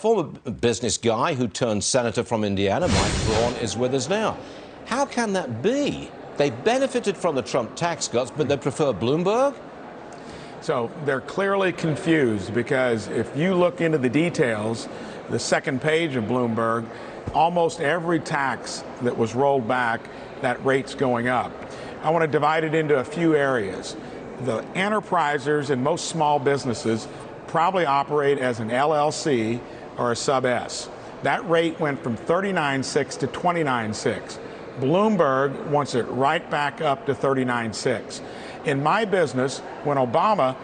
former business guy who turned senator from Indiana, Mike Braun, is with us now. How can that be? They benefited from the Trump tax cuts, but they prefer Bloomberg? So they're clearly confused, because if you look into the details, the second page of Bloomberg, almost every tax that was rolled back, that rate's going up. I want to divide it into a few areas. The enterprisers and most small businesses probably operate as an LLC or a sub S. That rate went from 39.6 to 29.6. Bloomberg wants it right back up to 39.6. In my business, when Obama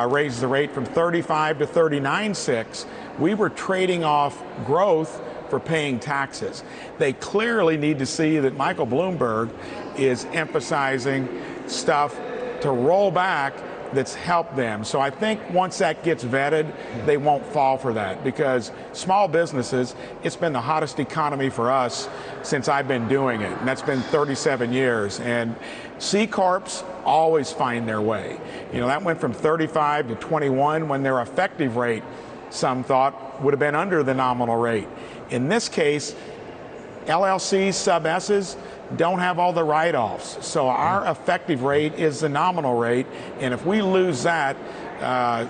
raised the rate from 35 to 39.6, we were trading off growth for paying taxes. They clearly need to see that Michael Bloomberg is emphasizing stuff to roll back that's helped them. So I think once that gets vetted, they won't fall for that, because small businesses, it's been the hottest economy for us since I've been doing it, and that's been 37 years. And C Corps always find their way. You know, that went from 35 to 21 when their effective rate, some thought, would have been under the nominal rate. In this case, LLCs, sub S's, don't have all the write-offs. So our effective rate is the nominal rate, and if we lose that,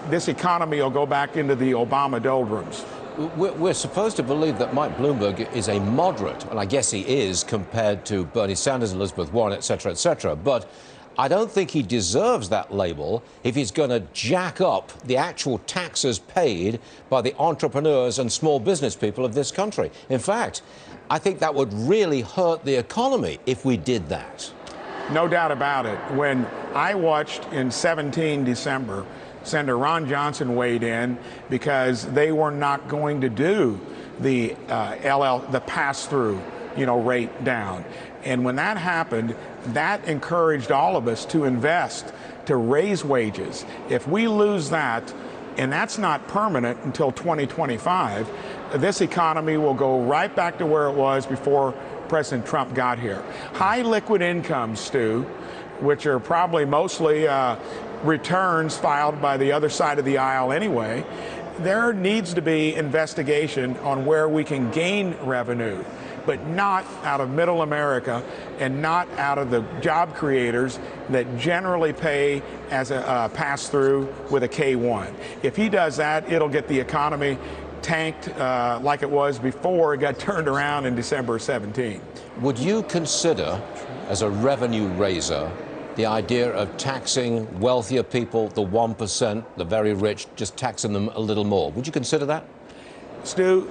this economy will go back into the Obama doldrums. We're supposed to believe that Mike Bloomberg is a moderate, and I guess he is compared to Bernie Sanders, Elizabeth Warren, et cetera, but I don't think he deserves that label if he's going to jack up the actual taxes paid by the entrepreneurs and small business people of this country. In fact, I think that would really hurt the economy if we did that. No doubt about it. When I watched in 17 December, Senator Ron Johnson weighed in because they were not going to do the pass-through, rate down. And when that happened, that encouraged all of us to invest, to raise wages. If we lose that, and that's not permanent until 2025, this economy will go right back to where it was before President Trump got here. High liquid incomes, Stu, which are probably mostly returns filed by the other side of the aisle anyway, there needs to be investigation on where we can gain revenue, but not out of middle America and not out of the job creators that generally pay as a pass-through with a K-1. If he does that, it'll get the economy tanked like it was before it got turned around in December 17. Would you consider, as a revenue raiser, the idea of taxing wealthier people, the 1%, the very rich, just taxing them a little more? Would you consider that? Stu,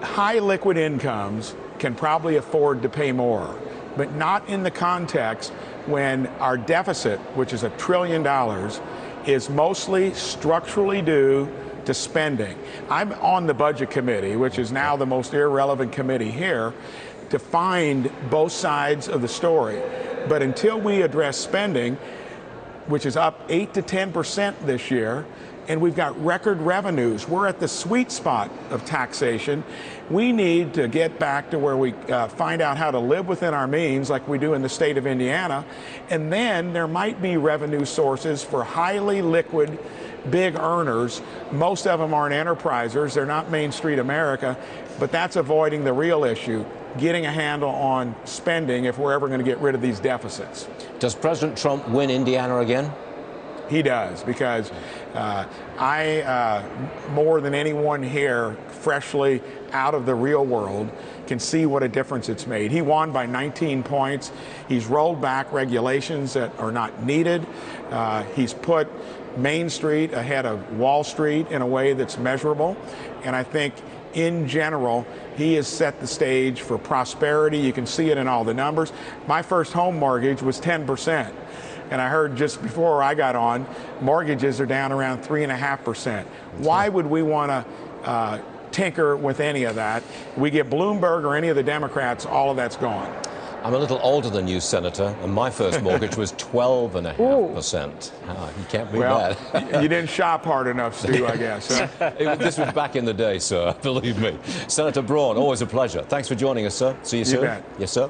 high liquid incomes can probably afford to pay more, but not in the context when our deficit, which is $1 trillion, is mostly structurally due to spending. I'm on the budget committee, which is now the most irrelevant committee here, to find both sides of the story. But until we address spending, which is up 8 to 10% this year, and we've got record revenues, we're at the sweet spot of taxation. We need to get back to where we find out how to live within our means, like we do in the state of Indiana, and then there might be revenue sources for highly liquid, big earners. Most of them aren't enterprisers, they're not Main Street America, but that's avoiding the real issue, getting a handle on spending if we're ever going to get rid of these deficits. Does President Trump win Indiana again? He does, because I, more than anyone here, freshly out of the real world, can see what a difference it's made. He won by 19 points. He's rolled back regulations that are not needed. He's put Main Street ahead of Wall Street in a way that's measurable. And I think in general, he has set the stage for prosperity. You can see it in all the numbers. My first home mortgage was 10%. And I heard just before I got on, mortgages are down around 3.5%. Why would we want to tinker with any of that? We get Bloomberg or any of the Democrats, all of that's gone. I'm a little older than you, Senator, and my first mortgage was 12.5%. You can't beat that. You didn't shop hard enough, Stu, I guess. This was back in the day, sir, believe me. Senator Braun, always a pleasure. Thanks for joining us, sir. See you soon. You bet. Yes, sir.